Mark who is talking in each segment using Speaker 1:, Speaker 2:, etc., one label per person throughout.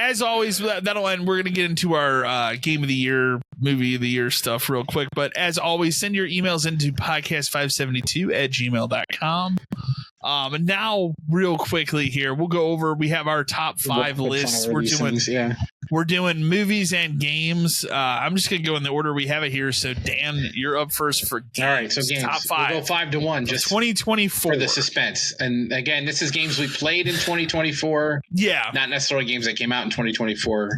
Speaker 1: as always, that'll end. We're going to get into our game of the year, movie of the year stuff real quick. But as always, send your emails into podcast572@gmail.com. And now, real quickly here, we'll go over. We have our top 5 lists. We're doing movies and games. I'm just going to go in the order we have it here. So, Dan, you're up first for games.
Speaker 2: All right, so games.
Speaker 1: Top 5.
Speaker 2: We'll go 5-1. Just
Speaker 1: 2024.
Speaker 2: For the suspense. And again, this is games we played in 2024.
Speaker 1: Yeah.
Speaker 2: Not necessarily games that came out in 2024.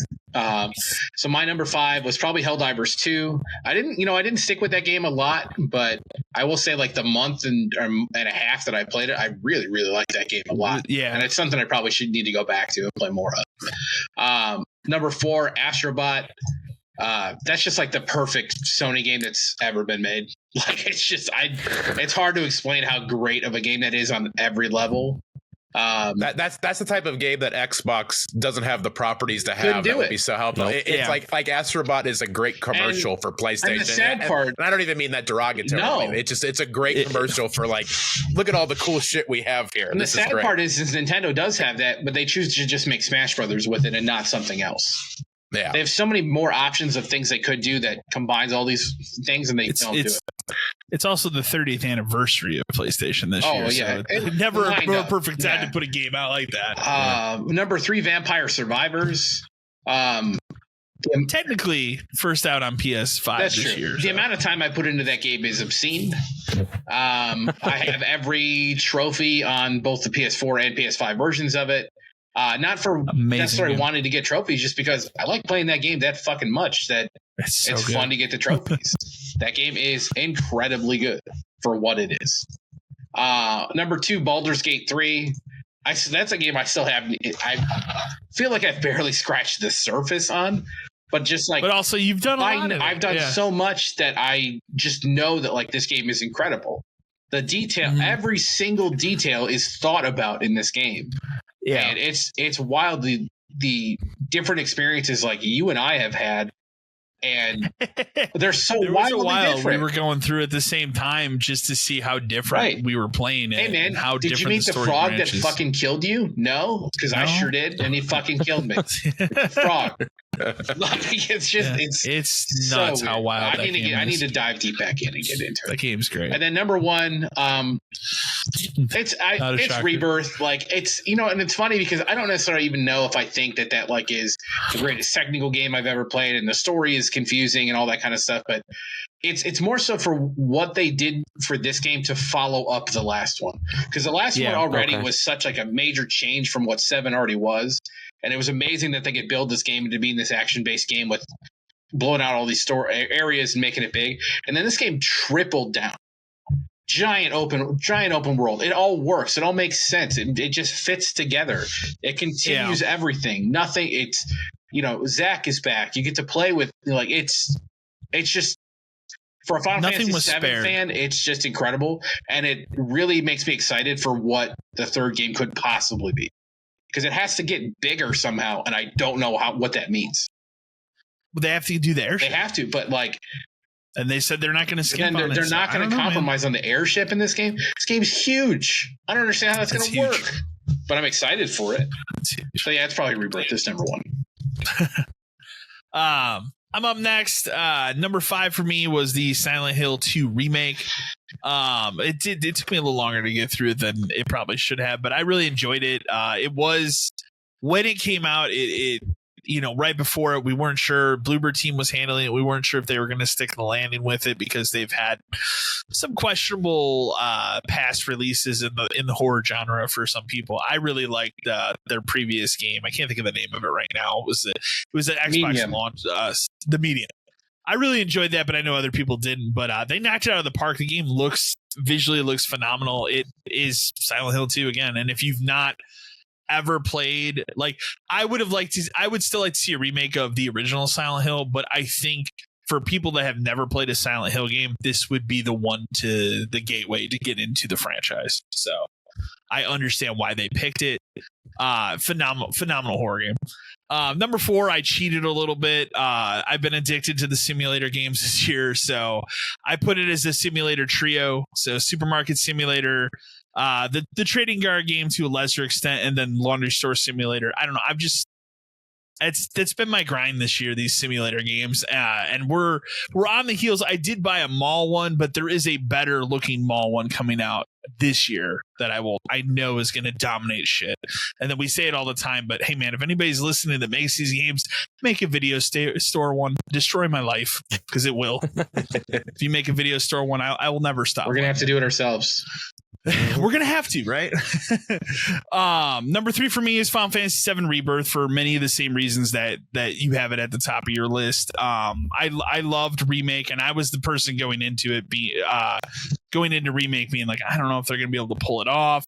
Speaker 2: So my number 5 was probably Helldivers 2. I didn't stick with that game a lot, but I will say like the month and a half that I played it, I really, really liked that game a lot.
Speaker 1: Yeah.
Speaker 2: And it's something I probably should need to go back to and play more of. Number 4, Astrobot. That's just like the perfect Sony game that's ever been made. Like it's hard to explain how great of a game that is on every level.
Speaker 3: That's the type of game that Xbox doesn't have the properties to have. That would be so helpful. It's like Astrobot is a great commercial for PlayStation.
Speaker 2: And the sad part,
Speaker 3: and I don't even mean that derogatory.
Speaker 2: No,
Speaker 3: it's a great commercial for like, look at all the cool shit we have here.
Speaker 2: And the sad part is Nintendo does have that, but they choose to just make Smash Brothers with it and not something else.
Speaker 3: Yeah,
Speaker 2: they have so many more options of things they could do that combines all these things, and they don't do it.
Speaker 1: It's also the 30th anniversary of PlayStation this year.
Speaker 2: Yeah.
Speaker 1: So it's never a perfect time to put a game out like that.
Speaker 2: Number 3, Vampire Survivors.
Speaker 1: Technically, first out on PS5 this year.
Speaker 2: The amount of time I put into that game is obscene. I have every trophy on both the PS4 and PS5 versions of it. Not for necessarily wanting to get trophies, just because I like playing that game that fucking much that it's fun to get the trophies. That game is incredibly good for what it is. Number 2, Baldur's Gate 3. That's a game I still have. I feel like I've barely scratched the surface on, but just like.
Speaker 1: But also, you've done a lot.
Speaker 2: I've done so much that I just know that like this game is incredible. The detail, every single detail is thought about in this game. Yeah, and it's wild the different experiences like you and I have had, and they're so wildly different.
Speaker 1: We were going through at the same time just to see how different we were playing.
Speaker 2: Hey man,
Speaker 1: and how
Speaker 2: did you meet the frog that fucking killed you? No, because I sure did, and he fucking killed me. Frog. Like, it's
Speaker 1: nuts
Speaker 2: so
Speaker 1: how wild
Speaker 2: I need to dive deep back in and get into it.
Speaker 1: That game's great.
Speaker 2: And then number 1, it's Rebirth. Like it's and it's funny because I don't necessarily even know if I think that like is the greatest technical game I've ever played, and the story is confusing and all that kind of stuff. But it's more so for what they did for this game to follow up the last one, because the last one already was such like a major change from what 7 already was. And it was amazing that they could build this game into being this action-based game with blowing out all these store areas and making it big. And then this game tripled down. Giant open world. It all works. It all makes sense. It just fits together. It continues everything. Nothing. It's Zach is back. You get to play with it's just for a Final Fantasy VII fan. It's just incredible, and it really makes me excited for what the third game could possibly be. Because it has to get bigger somehow, and I don't know what that means.
Speaker 1: Well, they have to do the airship.
Speaker 2: They have to, but
Speaker 1: and they said they're not going to skip on
Speaker 2: this. They're not going to compromise on the airship in this game. This game's huge. I don't understand how that's going to work, but I'm excited for it. So yeah, it's probably Rebirth. This number 1.
Speaker 1: I'm up next. Number 5 for me was the Silent Hill 2 remake. It took me a little longer to get through than it probably should have, but I really enjoyed it. It was when it came out, it right before it, we weren't sure. Bluebird team was handling it. We weren't sure if they were going to stick the landing with it because they've had some questionable past releases in the horror genre for some people. I really liked their previous game. I can't think of the name of it right now. It was an Xbox launch, the Medium. I really enjoyed that, but I know other people didn't. But they knocked it out of the park. The game visually looks phenomenal. It is Silent Hill 2 again, and if you've not ever played, I would still like to see a remake of the original Silent Hill, but I think for people that have never played a Silent Hill game, this would be the gateway to get into the franchise. So I understand why they picked it. Phenomenal horror game. Number 4, I cheated a little bit. I've been addicted to the simulator games this year, so I put it as a simulator trio. So Supermarket Simulator, the trading card game to a lesser extent, and then Laundry Store Simulator. I don't know. that's been my grind this year, these simulator games, and we're on the heels. I did buy a mall one, but there is a better looking mall one coming out this year that I know is going to dominate shit. And then we say it all the time, but hey man, if anybody's listening that makes these games, make a video store one. Destroy my life, because it will. If you make a video store one, I will never stop.
Speaker 2: We're gonna have to do it ourselves.
Speaker 1: We're gonna have to, right? Number 3 for me is Final Fantasy VII Rebirth, for many of the same reasons that you have it at the top of your list. I loved Remake, and I was the person going into Remake being like, I don't know if they're gonna be able to pull it off.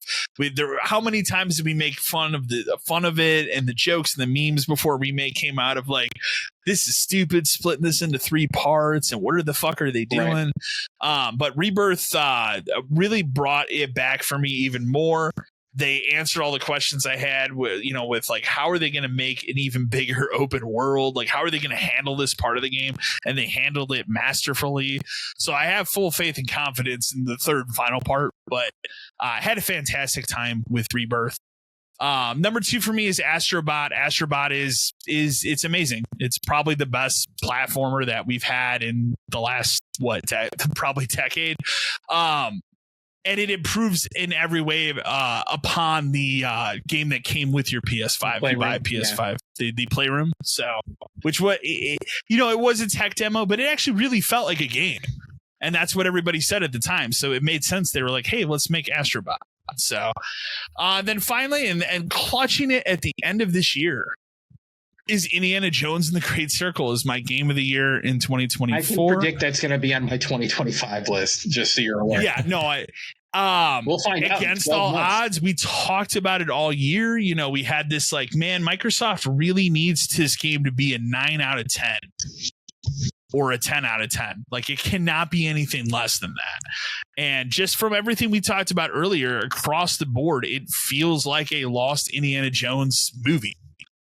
Speaker 1: How many times did we make fun of it and the jokes and the memes before Remake came out of like, this is stupid, splitting this into 3 parts, and what the fuck are they doing? Right. But Rebirth really brought it back for me even more. They answered all the questions I had with like, how are they going to make an even bigger open world? Like, how are they going to handle this part of the game? And they handled it masterfully. So I have full faith and confidence in the third and final part, but I had a fantastic time with Rebirth. Number 2 for me is Astrobot. Astrobot is it's amazing. It's probably the best platformer that we've had in the last probably decade. And it improves in every way upon the game that came with your PS5. You buy a PS5, the Playroom. So, it was a tech demo, but it actually really felt like a game. And that's what everybody said at the time. So it made sense. They were like, hey, let's make Astrobot. So then finally, and clutching it at the end of this year, is Indiana Jones and the Great Circle is my game of the year in 2024.
Speaker 2: I can predict that's going to be on my 2025 list, just so you're aware.
Speaker 1: Yeah, no, we'll find out. Against all odds, we talked about it all year. We had this like, man, Microsoft really needs this game to be a 9 out of 10 or a 10 out of 10. Like, it cannot be anything less than that. And just from everything we talked about earlier, across the board, it feels like a lost Indiana Jones movie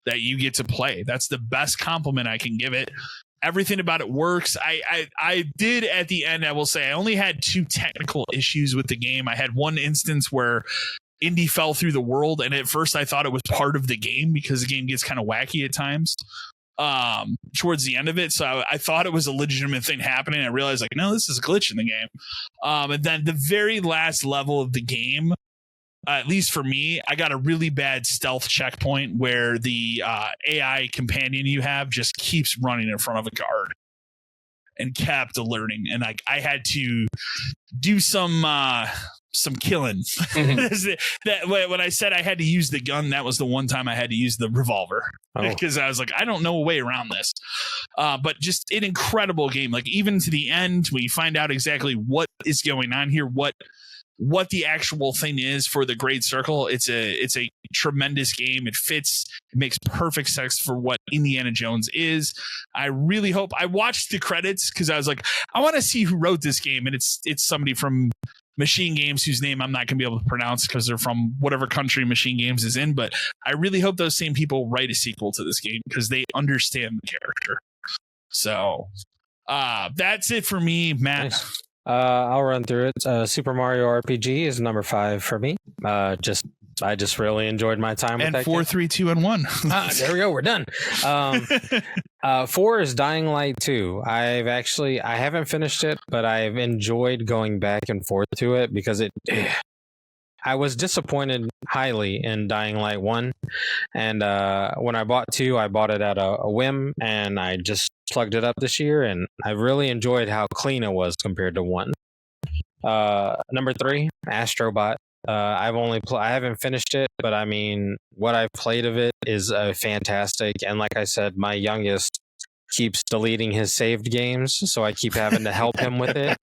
Speaker 1: that you get to play. That's the best compliment I can give it. Everything about it works. I did at the end, I will say, I only had 2 technical issues with the game. I had one instance where Indy fell through the world, and at first I thought it was part of the game because the game gets kind of wacky at times towards the end of it. So I thought it was a legitimate thing happening. I realized like, no, this is a glitch in the game. And then the very last level of the game, at least for me, I got a really bad stealth checkpoint where the AI companion you have just keeps running in front of a guard and kept alerting. And I had to do some killing. Mm-hmm. When I said I had to use the gun, that was the one time I had to use the revolver because I was like, I don't know a way around this. But just an incredible game. Like, even to the end, when you find out exactly what is going on here, what the actual thing is for the Great Circle, it's a tremendous game. It fits. It makes perfect sense for what Indiana Jones is. I really hope. I watched the credits because I was like, I want to see who wrote this game, and it's somebody from Machine Games, whose name I'm not going to be able to pronounce because they're from whatever country Machine Games is in. But I really hope those same people write a sequel to this game because they understand the character. So that's it for me, Matt.
Speaker 4: Nice. I'll run through it. Super Mario RPG is number 5 for me. I just really enjoyed my time with that.
Speaker 1: And 4, 3, 2, and 1.
Speaker 4: There we go. We're done. 4 is Dying Light 2. I haven't finished it, but I've enjoyed going back and forth to it because I was disappointed highly in Dying Light 1. And when I bought 2, I bought it at a whim, and I just plugged it up this year, and I really enjoyed how clean it was compared to 1. Number 3, Astrobot. I haven't finished it, but I mean, what I've played of it is fantastic. And like I said, my youngest keeps deleting his saved games, so I keep having to help him with it.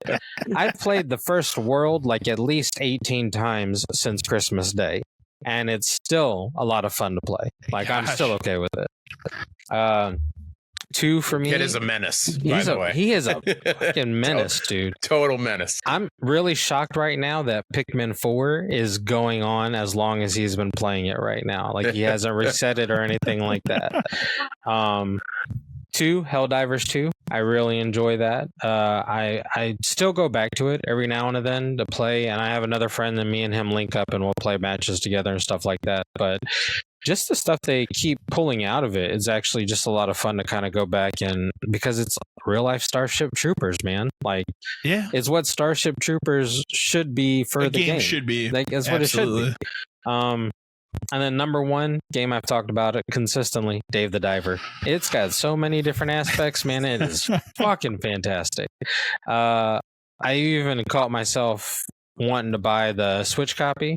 Speaker 4: I've played the first world like at least 18 times since Christmas Day, and it's still a lot of fun to play. Like, I'm still okay with it. 2 for me.
Speaker 3: Kid is a menace, by the way.
Speaker 4: He is a fucking menace, dude.
Speaker 3: Total menace.
Speaker 4: I'm really shocked right now that Pikmin 4 is going on as long as he's been playing it right now. Like, he hasn't reset it or anything like that. 2, Helldivers 2. I really enjoy that. I still go back to it every now and then to play, and I have another friend, and me and him link up and we'll play matches together and stuff like that. But just the stuff they keep pulling out of it is actually just a lot of fun to kind of go back and because it's real life Starship Troopers, man. Like,
Speaker 1: yeah,
Speaker 4: it's what Starship Troopers should be for the game.
Speaker 1: Should be.
Speaker 4: Like, that's what it should be. And then number one game I've talked about it consistently, Dave the Diver. It's got so many different aspects, man. It is fucking fantastic. I even caught myself wanting to buy the Switch copy.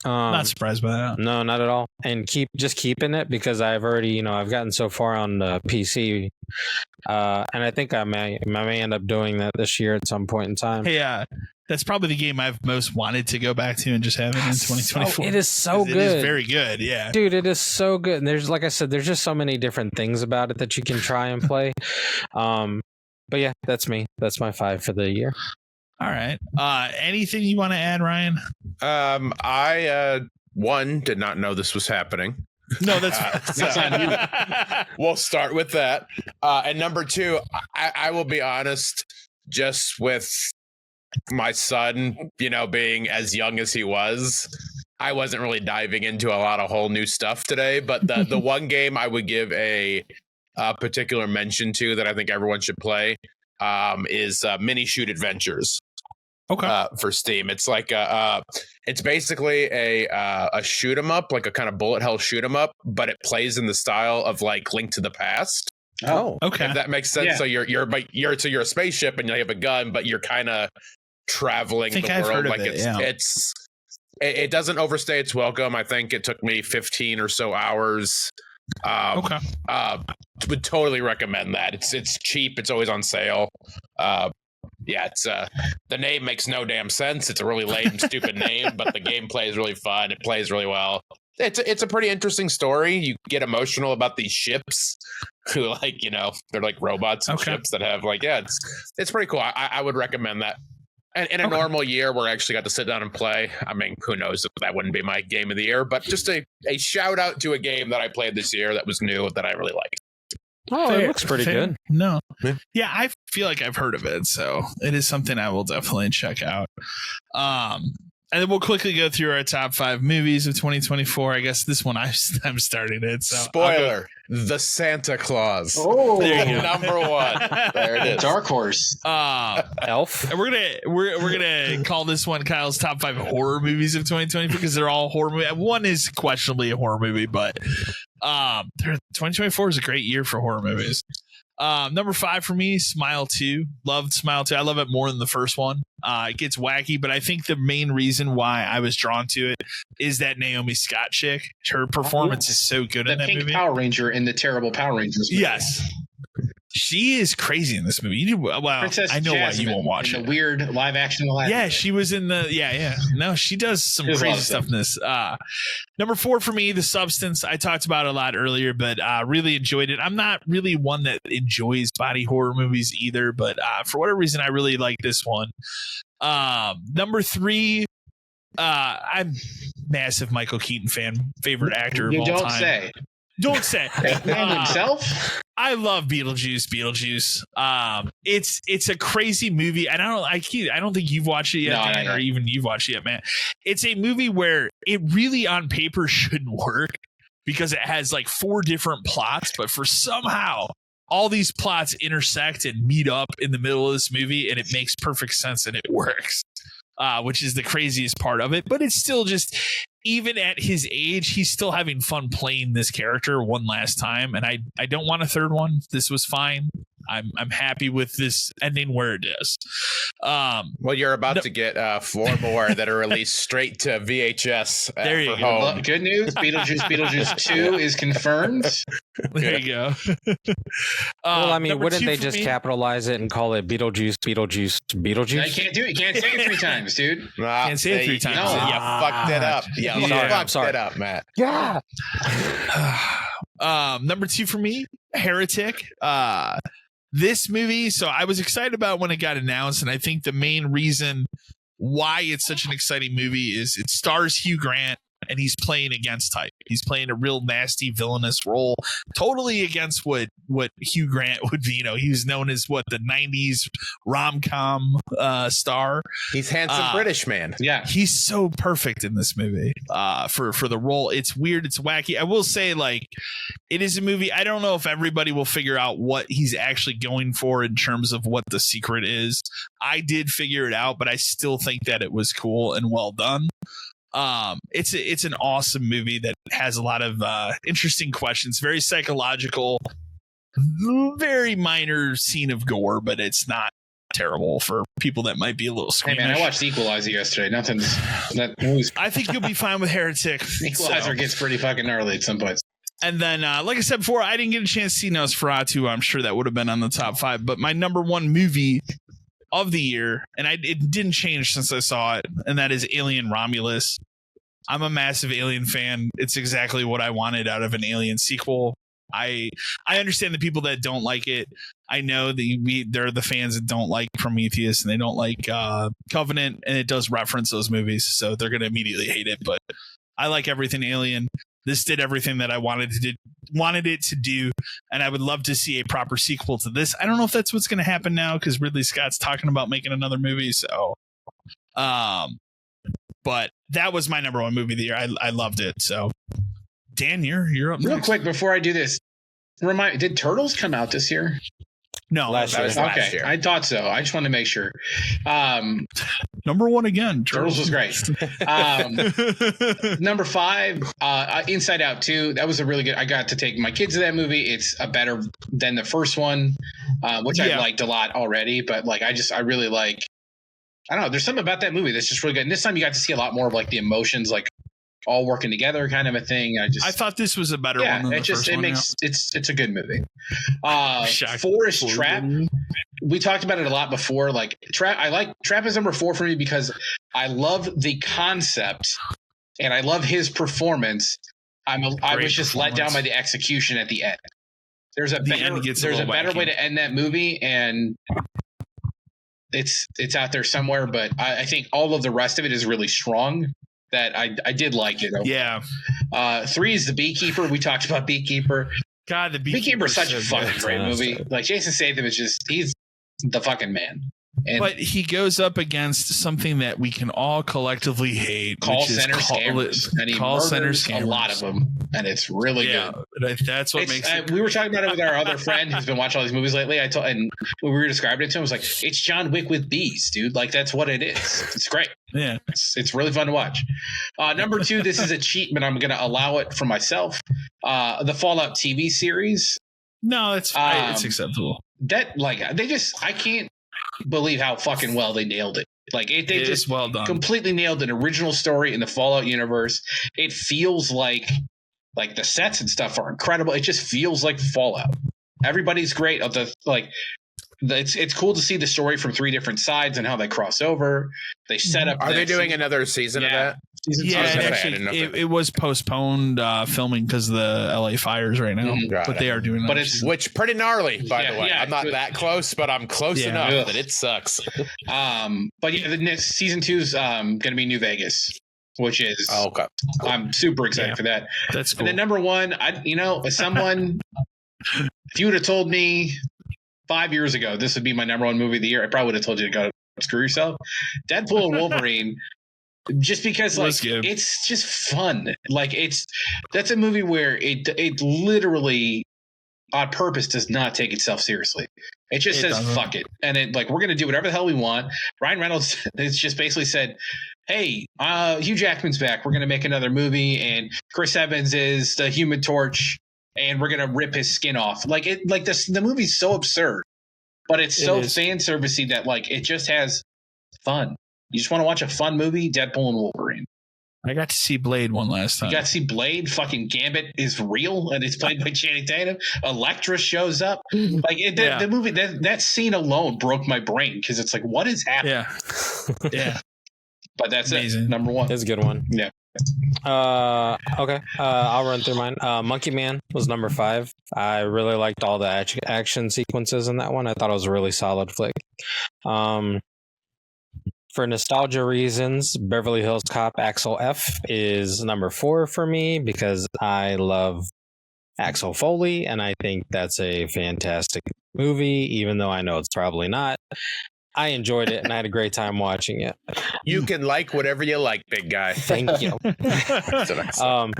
Speaker 1: Not surprised by that.
Speaker 4: No, not at all. And keeping it because I've already, I've gotten so far on the PC. And I think I may end up doing that this year at some point in time.
Speaker 1: Hey, that's probably the game I've most wanted to go back to and just have it in 2024.
Speaker 4: It is so good.
Speaker 1: It is very good, yeah.
Speaker 4: Dude, it is so good. And there's, like I said, there's just so many different things about it that you can try and play. But yeah, that's me. That's my 5 for the year.
Speaker 1: All right. Anything you want to add, Ryan?
Speaker 3: I did not know this was happening.
Speaker 1: No, that's
Speaker 2: on you.
Speaker 3: We'll start with that. And number 2, I will be honest, just with my son, being as young as he was, I wasn't really diving into a lot of whole new stuff today. But the one game I would give a particular mention to that I think everyone should play is Mini Shoot Adventures.
Speaker 1: Okay.
Speaker 3: For Steam, it's like it's basically a shoot 'em up, like a kind of bullet hell shoot 'em up, but it plays in the style of like Link to the Past.
Speaker 4: Oh,
Speaker 1: okay.
Speaker 3: If that makes sense.
Speaker 2: Yeah.
Speaker 3: So you're a spaceship and you have a gun, but you're kind of traveling the
Speaker 1: I've
Speaker 3: world.
Speaker 1: heard of
Speaker 3: Like it doesn't overstay its welcome. I think it took me 15 or so hours.
Speaker 1: Okay.
Speaker 3: Would totally recommend that. It's cheap. It's always on sale. Yeah, it's the name makes no damn sense. It's a really lame, stupid name, but the gameplay is really fun. It plays really well. It's a pretty interesting story. You get emotional about these ships who, like, they're like robots and ships that have it's pretty cool. I would recommend that. And in a normal year where I actually got to sit down and play, I mean, who knows if that wouldn't be my game of the year, but just a shout out to a game that I played this year that was new that I really liked.
Speaker 4: Oh, it looks pretty good.
Speaker 1: No. Yeah, I feel like I've heard of it, so it is something I will definitely check out. And then we'll quickly go through our top 5 movies of 2024. I guess this one I'm starting it. So
Speaker 3: spoiler: The Santa Claus.
Speaker 2: Oh,
Speaker 1: there you go.
Speaker 3: Number 1. There it is.
Speaker 2: Dark Horse.
Speaker 4: Elf.
Speaker 1: And we're gonna call this one Kyle's top 5 horror movies of 2024 because they're all horror movies. One is questionably a horror movie, but 2024 is a great year for horror movies. Number 5 for me, Smile 2. Loved Smile 2. I love it more than the first one. It gets wacky, but I think the main reason why I was drawn to it is that Naomi Scott chick. Her performance is so good in that
Speaker 2: pink
Speaker 1: movie.
Speaker 2: Power Ranger in the terrible Power Rangers movie.
Speaker 1: Yes. She is crazy in this movie.
Speaker 2: Princess
Speaker 1: I know
Speaker 2: Jasmine
Speaker 1: why you won't watch
Speaker 2: in
Speaker 1: it.
Speaker 2: The weird live action.
Speaker 1: Yeah, she was in the. Yeah. No, she does some crazy stuff in this. Number 4 for me, The Substance. I talked about it a lot earlier, but really enjoyed it. I'm not really one that enjoys body horror movies either, but for whatever reason, I really like this one. Number 3, I'm massive Michael Keaton fan, favorite actor of all time. Don't say.
Speaker 2: Himself?
Speaker 1: I love Beetlejuice. It's a crazy movie. I don't think you've watched it yet, man, or even you've watched it yet, man. It's a movie where it really on paper shouldn't work because it has like 4 different plots, but for somehow all these plots intersect and meet up in the middle of this movie, and it makes perfect sense and it works. Which is the craziest part of it, but it's still just, even at his age, he's still having fun playing this character one last time. And I don't want a third one. This was fine. I'm happy with this ending where it is.
Speaker 3: Well, you're about to get 4 more that are released straight to VHS.
Speaker 1: There you go.
Speaker 3: Home.
Speaker 2: Good news. Beetlejuice 2 is confirmed.
Speaker 1: There you go.
Speaker 4: Well, I mean, wouldn't they just capitalize it and call it Beetlejuice?
Speaker 2: I can't do it. You can't say it 3 times, dude.
Speaker 1: Can't say it 3 times.
Speaker 2: No.
Speaker 3: You fucked it up. You fucked it up, Matt.
Speaker 4: Yeah.
Speaker 1: Number 2 for me, Heretic. This movie, so I was excited about when it got announced, and I think the main reason why it's such an exciting movie is it stars Hugh Grant, and he's playing against type. He's playing a real nasty villainous role, totally against what Hugh Grant would be. He was known as the 90s rom-com star.
Speaker 3: He's handsome British man.
Speaker 2: Yeah,
Speaker 1: he's so perfect in this movie for the role. It's weird, it's wacky. I will say, it is a movie. I don't know if everybody will figure out what he's actually going for in terms of what the secret is. I did figure it out, but I still think that it was cool and well done. It's an awesome movie that has a lot of interesting questions, very psychological, very minor scene of gore, but it's not terrible for people that might be a little squeamish.
Speaker 2: Hey man, I watched Equalizer yesterday.
Speaker 1: I think you'll be fine with Heretic.
Speaker 2: Equalizer gets pretty fucking gnarly at some points.
Speaker 1: And then, like I said before, I didn't get a chance to see Nosferatu. I'm sure that would have been on the top 5. But my number 1 movie of the year, and it didn't change since I saw it, and that is Alien Romulus. I'm a massive Alien fan. It's exactly what I wanted out of an Alien sequel. I understand the people that don't like it. I know that they're the fans that don't like Prometheus and they don't like Covenant, and it does reference those movies, so they're going to immediately hate it. But I like everything Alien. This did everything that I wanted it to do, and I would love to see a proper sequel to this. I don't know if that's what's going to happen now because Ridley Scott's talking about making another movie. So, but that was my number 1 movie of the year. I loved it. So, Dan, you're up
Speaker 2: real
Speaker 1: next.
Speaker 2: quick before I do this. Did Turtles come out this year?
Speaker 1: No,
Speaker 3: last year.
Speaker 2: Okay, I thought so. I just wanted to make sure.
Speaker 1: Number 1 again.
Speaker 2: Turtles was great. Number 5, Inside Out 2. That was a really good. I got to take my kids to that movie. It's better than the first one, which I liked a lot already. But I really like. I don't know. There's something about that movie that's just really good. And this time you got to see a lot more of the emotions, all working together kind of a thing. I thought
Speaker 1: this was a better one than the first one.
Speaker 2: It's a good movie. 4 is Trap. We talked about it a lot before. Trap is number 4 for me because I love the concept and I love his performance. I was just let down by the execution at the end. There's a better way to end that movie, and it's out there somewhere, but I think all of the rest of it is really strong. That I did like it.
Speaker 1: Yeah.
Speaker 2: 3 is The Beekeeper. We talked about Beekeeper.
Speaker 1: God, The
Speaker 2: Beekeeper is such a fucking great movie. Jason Statham is he's the fucking man.
Speaker 1: But he goes up against something that we can all collectively hate.
Speaker 2: Call center scammers. And he murders a lot of them. And it's really good.
Speaker 1: That's what makes it.
Speaker 2: We were talking about it with our other friend who's been watching all these movies lately. And when we were describing it to him, I was like, it's John Wick with bees, dude. That's what it is. It's great.
Speaker 1: Yeah.
Speaker 2: It's really fun to watch. Number 2, this is a cheat, but I'm going to allow it for myself. The Fallout TV series.
Speaker 1: No, it's acceptable.
Speaker 2: I can't believe how fucking well they nailed it. They just
Speaker 1: well done.
Speaker 2: Completely nailed an original story in the Fallout universe. It feels like the sets and stuff are incredible. It just feels like Fallout. Everybody's great. It's cool to see the story from 3 different sides and how they cross over. They set up.
Speaker 3: Are they doing another season of that?
Speaker 1: It was postponed filming because of the LA fires right now. But they are doing that.
Speaker 3: Which pretty gnarly, by the way. I'm not that close, but I'm close enough that it sucks.
Speaker 2: But the next season 2 is going to be New Vegas, which is
Speaker 3: okay.
Speaker 2: I'm super excited for that.
Speaker 1: That's cool.
Speaker 2: And then number 1, as someone, if you would have told me 5 years ago this would be my number 1 movie of the year, I probably would have told you to go screw yourself. Deadpool and Wolverine. Just because it's just fun. That's a movie where it literally on purpose does not take itself seriously. It just says fuck it. And we're gonna do whatever the hell we want. Ryan Reynolds has just basically said, hey, Hugh Jackman's back. We're gonna make another movie, and Chris Evans is the Human Torch, and we're gonna rip his skin off. The movie's so absurd, but it's so fan servicey that it just has fun. You just want to watch a fun movie, Deadpool and Wolverine.
Speaker 1: I got to see Blade one last time.
Speaker 2: You got to see Blade. Fucking Gambit is real, and it's played by Channing Tatum. Elektra shows up. The movie, that scene alone broke my brain because it's what is happening?
Speaker 1: Yeah.
Speaker 2: But that's
Speaker 1: amazing.
Speaker 2: It. Number 1.
Speaker 4: It's a good one.
Speaker 2: Yeah.
Speaker 4: Okay. I'll run through mine. Monkey Man was number 5. I really liked all the action sequences in that one. I thought it was a really solid flick. for nostalgia reasons, Beverly Hills Cop Axel F is number 4 for me because I love Axel Foley, and I think that's a fantastic movie, even though I know it's probably not. I enjoyed it, and I had a great time watching it.
Speaker 3: You can like whatever you like, big guy.
Speaker 4: Thank you.
Speaker 3: That's what I said.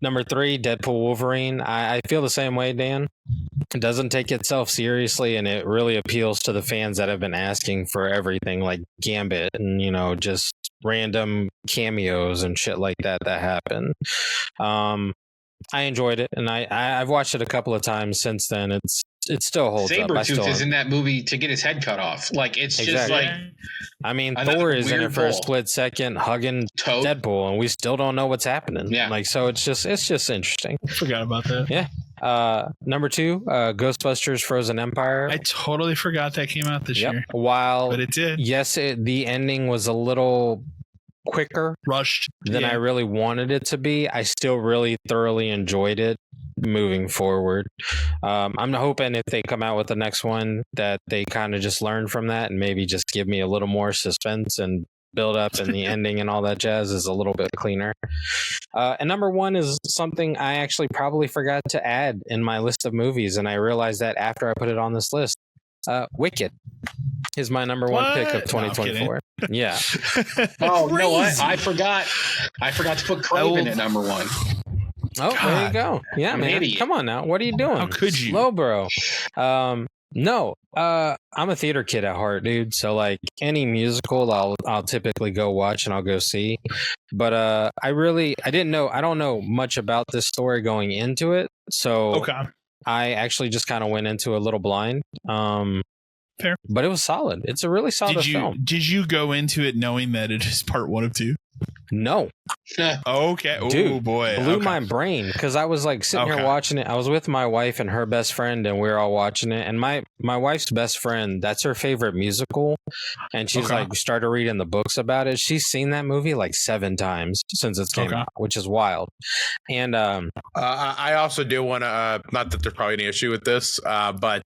Speaker 4: Number 3, Deadpool Wolverine. I feel the same way, Dan. It doesn't take itself seriously, and it really appeals to the fans that have been asking for everything like Gambit and, just random cameos and shit like that happen. I enjoyed it, and I've watched it a couple of times since then. It still holds up.
Speaker 2: Sabretooth is in that movie to get his head cut off. Like, it's just like...
Speaker 4: I mean, Thor is in it for a split second hugging
Speaker 2: Toad.
Speaker 4: Deadpool, and we still don't know what's happening.
Speaker 2: Yeah.
Speaker 4: Like, so it's just interesting.
Speaker 1: Forgot about that.
Speaker 4: Yeah. Number 2, Ghostbusters Frozen Empire.
Speaker 1: I totally forgot that came out this year.
Speaker 4: While,
Speaker 1: but it did.
Speaker 4: Yes, the ending was a little quicker
Speaker 1: rushed
Speaker 4: than I really wanted it to be. I still really thoroughly enjoyed it moving forward. I'm hoping if they come out with the next one that they kind of just learn from that and maybe just give me a little more suspense and build up, and the ending and all that jazz is a little bit cleaner. And number 1 is something I actually probably forgot to add in my list of movies, and I realized that after I put it on this list. Wicked is my number 1 pick of 2024. Yeah.
Speaker 2: Oh, you know what? I forgot to put Craven at number 1.
Speaker 4: Oh, God. There you go. Yeah,
Speaker 2: I'm
Speaker 4: man. Come on now. What are you doing?
Speaker 1: How could you?
Speaker 4: Slow, bro. No. I'm a theater kid at heart, dude. So like any musical I'll typically go watch and I'll go see. But I don't know much about this story going into it. So
Speaker 1: okay.
Speaker 4: I actually just kind of went into a little blind.
Speaker 1: Fair.
Speaker 4: But it was solid. It's a really solid film.
Speaker 1: Did you go into it knowing that it is part 1 of 2?
Speaker 4: No.
Speaker 1: Okay. Oh,
Speaker 4: dude,
Speaker 1: boy.
Speaker 4: Blew my brain because I was like sitting here watching it. I was with my wife and her best friend, and we were all watching it. And my wife's best friend, that's her favorite musical. And she's like started reading the books about it. She's seen that movie like 7 times since it came out, which is wild. And
Speaker 3: I also do want to, not that there's probably any issue with this, but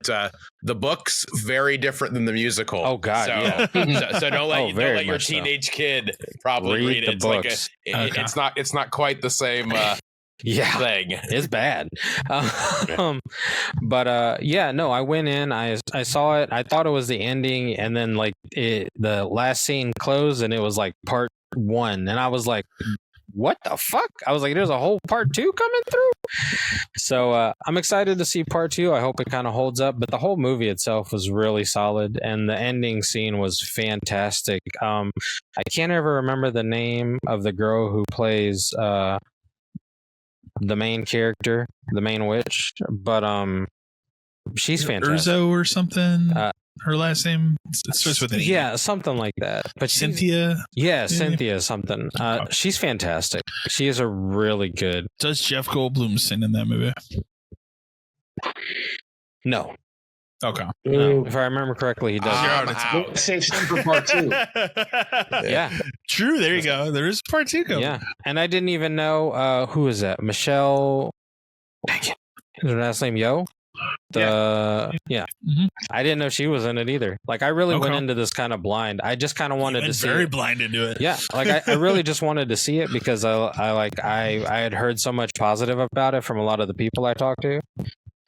Speaker 3: the book's very different than the musical.
Speaker 4: Oh God,
Speaker 3: so,
Speaker 4: yeah.
Speaker 3: so don't let your teenage kid probably read it.
Speaker 4: It's
Speaker 3: like it's not quite the same thing.
Speaker 4: It's bad. But I went in, I saw it, I thought it was the ending, and then like the last scene closed and it was like part 1, and I was like, what the fuck? I was like, there's a whole part 2 coming through. So I'm excited to see part 2. I hope it kind of holds up, but the whole movie itself was really solid, and the ending scene was fantastic. I can't ever remember the name of the girl who plays the main character, the main witch, but she's fantastic.
Speaker 1: Urzo or something. Her last name starts with an E.
Speaker 4: Yeah, something like that. But
Speaker 1: Cynthia.
Speaker 4: Yeah, Cynthia something. She's fantastic. She is a really good.
Speaker 1: Does Jeff Goldblum sing in that movie?
Speaker 4: No.
Speaker 1: Okay.
Speaker 4: No, if I remember correctly, he does.
Speaker 2: Save some for part 2.
Speaker 4: Yeah.
Speaker 1: True. There you go. There is part 2 coming.
Speaker 4: Yeah. And I didn't even know who is that? Michelle. Dang it. Is her last name Yo? Yeah. Mm-hmm. I didn't know she was in it either. Like I really went into this kind of blind. I just kind of wanted to see
Speaker 1: very
Speaker 4: it.
Speaker 1: blind into it.
Speaker 4: Yeah, like I really just wanted to see it because I had heard so much positive about it from a lot of the people I talked to,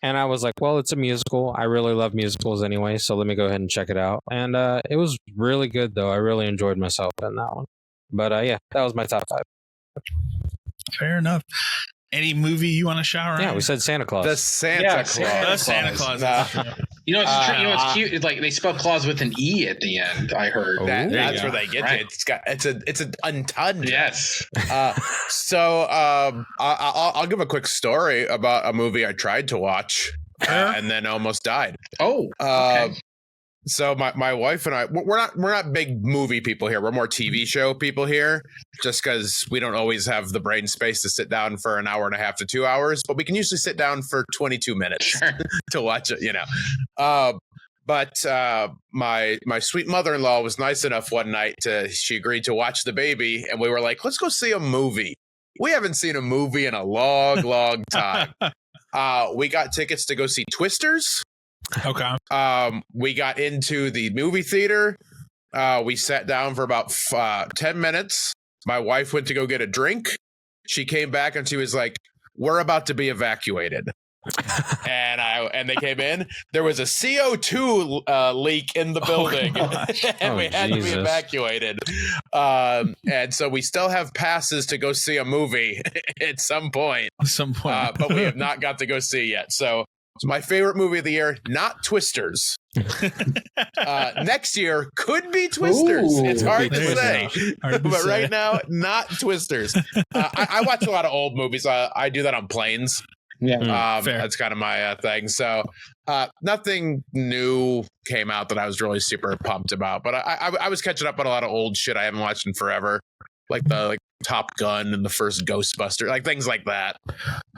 Speaker 4: and I was like, well, it's a musical. I really love musicals anyway, so let me go ahead and check it out. And it was really good though. I really enjoyed myself in that one. But yeah, that was my top 5.
Speaker 1: Fair enough. Any movie you want to shout around?
Speaker 4: Yeah, we said Santa Claus.
Speaker 3: The Santa Claus.
Speaker 1: The Santa Claus.
Speaker 2: You know, it's cute. It's like they spell Claus with an E at the end. I heard
Speaker 3: that's where they get to it. It's an untouched.
Speaker 2: Yes.
Speaker 3: So I'll give a quick story about a movie I tried to watch and then almost died.
Speaker 2: Oh. Okay.
Speaker 3: So my wife and I, we're not big movie people here. We're more TV show people here, just because we don't always have the brain space to sit down for an hour and a half to 2 hours, but we can usually sit down for 22 minutes to watch it, you know. But my sweet mother-in-law was nice enough one night she agreed to watch The Baby, and we were like, let's go see a movie. We haven't seen a movie in a long, long time. We got tickets to go see Twisters.
Speaker 1: Okay.
Speaker 3: We got into the movie theater. We sat down for about 10 minutes. My wife went to go get a drink. She came back and she was like, "We're about to be evacuated." and they came in. There was a CO2 leak in the building, and we had to be evacuated. And so we still have passes to go see a movie at some point. But we have not got to go see yet. So it's my favorite movie of the year, not Twisters. Next year could be Twisters.
Speaker 2: Ooh,
Speaker 3: it's hard to say.
Speaker 1: But
Speaker 3: Right now, not Twisters. I watch a lot of old movies. I do that on planes.
Speaker 2: Yeah.
Speaker 3: That's kind of my thing. So nothing new came out that I was really super pumped about. But I was catching up on a lot of old shit I haven't watched in forever, like Top Gun and the first Ghostbuster, like things like that.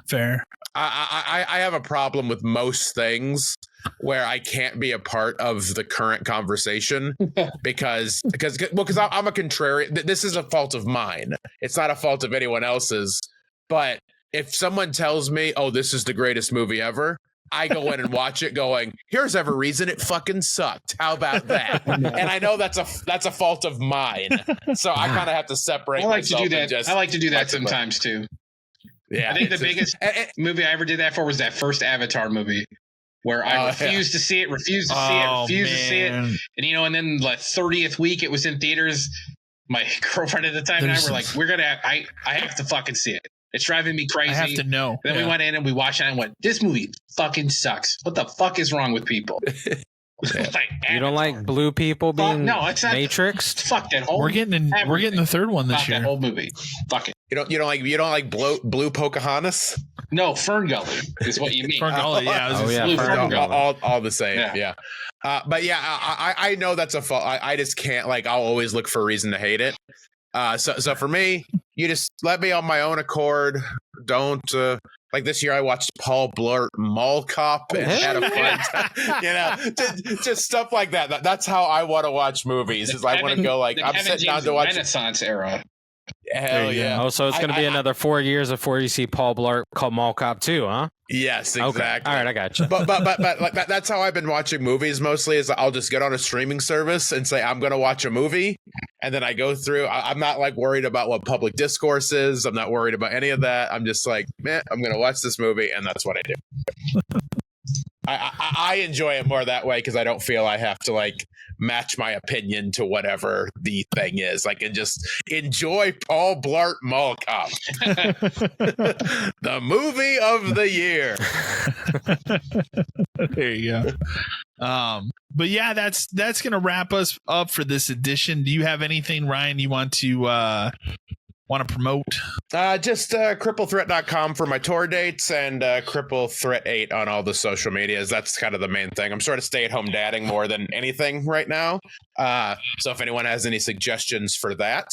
Speaker 1: Fair.
Speaker 3: I have a problem with most things where I can't be a part of the current conversation because I'm a contrarian. This is a fault of mine. It's not a fault of anyone else's. But if someone tells me, "Oh, this is the greatest movie ever," I go in and watch it going, "Here's every reason it fucking sucked. How about that?" And I know that's a fault of mine. So I kind of have to separate.
Speaker 2: I like to do that.
Speaker 3: Just
Speaker 2: I like to do that sometimes too.
Speaker 3: Yeah,
Speaker 2: I think the biggest movie I ever did that for was that first Avatar movie, where I refused to see it, refused to see it. And, and then the 30th week it was in theaters. My girlfriend at the time and I were like, I have to fucking see it. It's driving me crazy.
Speaker 1: I have to know.
Speaker 2: Then we went in and we watched it and went, this movie fucking sucks. What the fuck is wrong with people?
Speaker 4: You don't like blue people being matrixed?
Speaker 2: Fuck that whole.
Speaker 1: We're getting the third one this year.
Speaker 2: That whole movie. Fuck it.
Speaker 3: You don't like blue Pocahontas?
Speaker 2: No, Fern Gully is what you mean.
Speaker 1: Fern Gully,
Speaker 3: all the same. Yeah. But yeah, I know that's a fault. I just can't I'll always look for a reason to hate it. So for me, you just let me on my own accord. Don't this year I watched Paul Blart Mall Cop and had a fun time. Just stuff like that. That's how I want to watch movies. I want to go I'm sitting down to watch
Speaker 2: Renaissance era.
Speaker 3: Hell yeah!
Speaker 4: Oh, so it's going to be another 4 years before you see Paul Blart called Mall Cop 2, huh?
Speaker 3: Yes, exactly.
Speaker 4: Okay. All right, I got you.
Speaker 3: But that's how I've been watching movies mostly. Is I'll just get on a streaming service and say I'm going to watch a movie, and then I go through. I'm not worried about what public discourse is. I'm not worried about any of that. I'm just I'm going to watch this movie, and that's what I do. I enjoy it more that way because I don't feel I have to match my opinion to whatever the thing is. I can just enjoy Paul Blart Mall Cop, the movie of the year.
Speaker 1: There you go. But yeah, that's gonna wrap us up for this edition. Do you have anything, Ryan, you want to promote?
Speaker 3: Just cripplethreat.com for my tour dates and cripplethreat8 on all the social medias. That's kind of the main thing. I'm sort of stay-at-home dadding more than anything right now. So if anyone has any suggestions for that,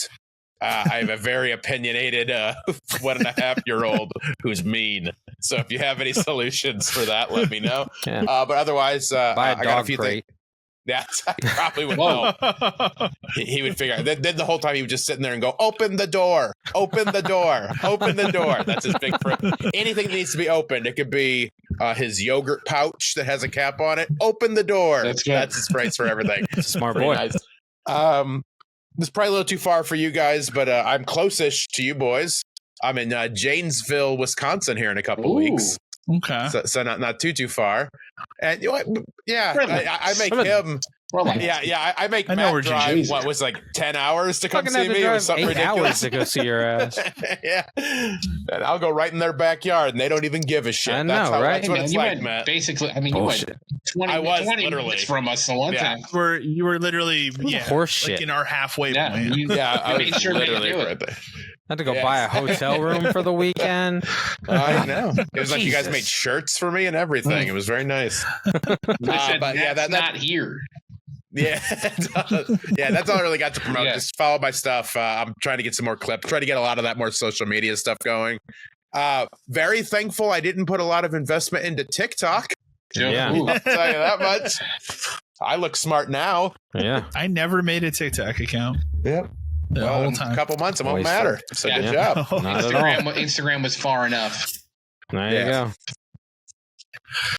Speaker 3: I have a very opinionated 1.5-year-old who's mean. So if you have any solutions for that, let me know. Yeah. But otherwise,
Speaker 4: buy a dog
Speaker 3: I got a few
Speaker 4: crate.
Speaker 3: Yeah, I probably would know. He would figure out. Then the whole time he was just sitting there and go, "Open the door, open the door, open the door." That's his big anything that needs to be opened. It could be his yogurt pouch that has a cap on it. Open the door. That's his price for everything.
Speaker 4: Smart boy.
Speaker 3: Nice. This is probably a little too far for you guys, but I'm close-ish to you boys. I'm in Janesville, Wisconsin here in a couple weeks.
Speaker 1: Okay.
Speaker 3: So not too far. And you know what? Yeah, I make him. I make Matt drive. What was 10 hours to come see me? Or something
Speaker 4: 8
Speaker 3: ridiculous.
Speaker 4: hours to go see your ass.
Speaker 3: Yeah, and I'll go right in their backyard, and they don't even give a shit.
Speaker 4: I know, right?
Speaker 3: That's what it's like, Matt.
Speaker 2: Basically, I mean, you went 20 minutes from us the one time.
Speaker 1: You were literally
Speaker 4: horse shit
Speaker 1: in our halfway point.
Speaker 3: I made sure literally right there.
Speaker 4: I had to go buy a hotel room for the weekend.
Speaker 3: I know. It was like you guys made shirts for me and everything. It was very nice.
Speaker 2: But that's not here.
Speaker 3: Yeah. That's all I really got to promote. Yeah. Just follow my stuff. I'm trying to get some more clips. Try to get a lot of that more social media stuff going. Very thankful I didn't put a lot of investment into TikTok.
Speaker 4: Yeah.
Speaker 3: I'll tell you that much. I look smart now.
Speaker 4: Yeah.
Speaker 1: I never made a TikTok account.
Speaker 3: Yep.
Speaker 1: The whole time.
Speaker 3: A couple months, it won't matter. So good job.
Speaker 2: Instagram was far enough.
Speaker 4: There you go.